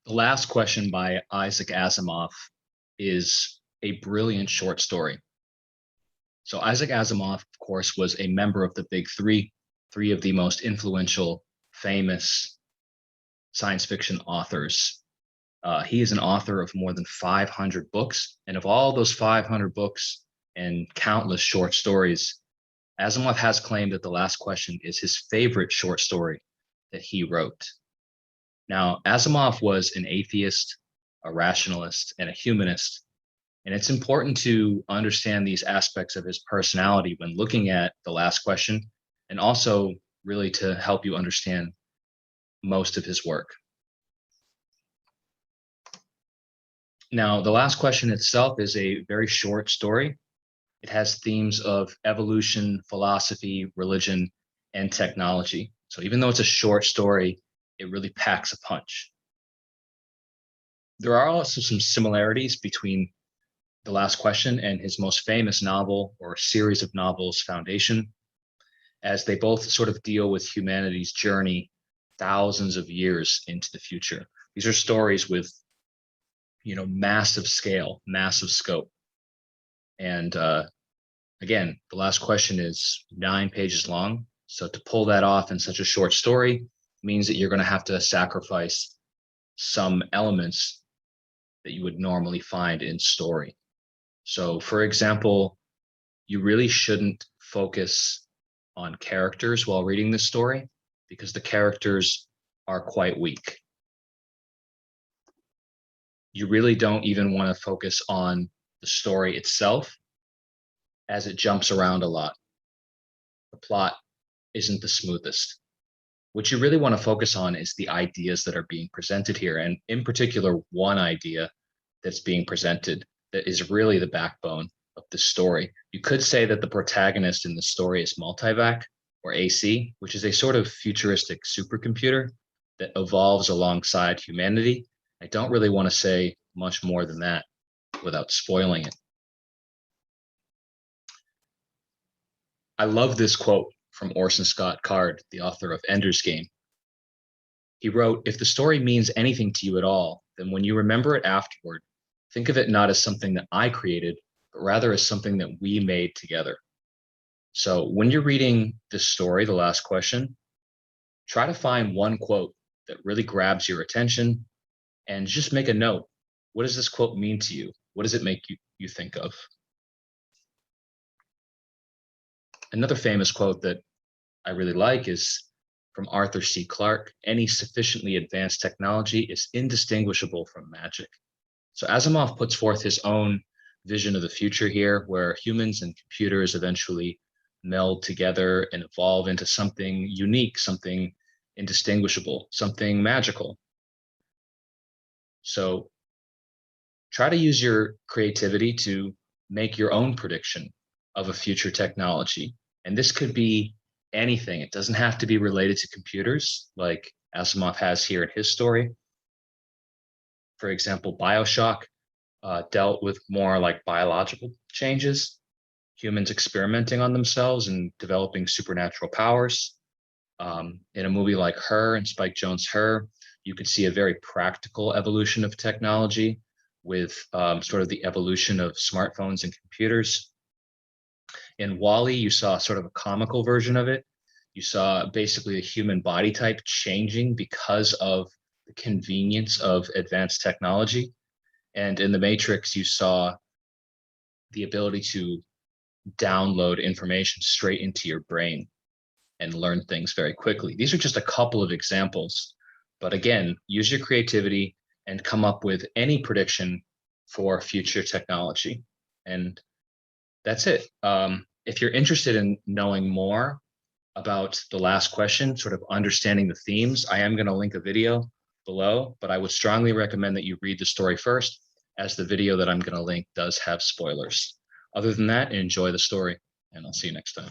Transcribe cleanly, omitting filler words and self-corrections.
The Last Question by Isaac Asimov is a brilliant short story. So Isaac Asimov, of course, was a member of the Big Three, three of the most influential, famous science fiction authors. He is an author of more than 500 books, and of all those 500 books and countless short stories, Asimov has claimed that The Last Question is his favorite short story that he wrote. Now, Asimov was an atheist, a rationalist, and a humanist. And it's important to understand these aspects of his personality when looking at The Last Question, and also really to help you understand most of his work. Now, The Last Question itself is a very short story. It has themes of evolution, philosophy, religion, and technology. So even though it's a short story, it really packs a punch. There are also some similarities between The Last Question and his most famous novel or series of novels, Foundation, as they both sort of deal with humanity's journey thousands of years into the future. These are stories with, massive scale, massive scope. And again, The Last Question is 9 pages long. So to pull that off in such a short story means that you're going to have to sacrifice some elements that you would normally find in story. So, for example, you really shouldn't focus on characters while reading this story because the characters are quite weak. You really don't even want to focus on the story itself as it jumps around a lot. The plot isn't the smoothest. What you really want to focus on is the ideas that are being presented here, and in particular, one idea that's being presented that is really the backbone of the story. You could say that the protagonist in the story is Multivac, or AC, which is a sort of futuristic supercomputer that evolves alongside humanity. I don't really want to say much more than that without spoiling it. I love this quote from Orson Scott Card, the author of Ender's Game. He wrote, "If the story means anything to you at all, then when you remember it afterward, think of it not as something that I created, but rather as something that we made together." So when you're reading this story, The Last Question, try to find one quote that really grabs your attention and just make a note. What does this quote mean to you? What does it make you think of? Another famous quote that I really like is from Arthur C. Clarke: "Any sufficiently advanced technology is indistinguishable from magic." So Asimov puts forth his own vision of the future here, where humans and computers eventually meld together and evolve into something unique, something indistinguishable, something magical. So try to use your creativity to make your own prediction of a future technology. And this could be anything. It doesn't have to be related to computers like Asimov has here in his story. For example, BioShock dealt with more like biological changes, humans experimenting on themselves and developing supernatural powers. In a movie like Her and Spike Jonze' Her, you could see a very practical evolution of technology with sort of the evolution of smartphones and computers. In WALL-E, you saw sort of a comical version of it. You saw basically the human body type changing because of the convenience of advanced technology. And in The Matrix, you saw the ability to download information straight into your brain and learn things very quickly. These are just a couple of examples. But again, use your creativity and come up with any prediction for future technology. And that's it. If you're interested in knowing more about The Last Question, sort of understanding the themes, I am going to link a video below, but I would strongly recommend that you read the story first, as the video that I'm going to link does have spoilers. Other than that, enjoy the story, and I'll see you next time.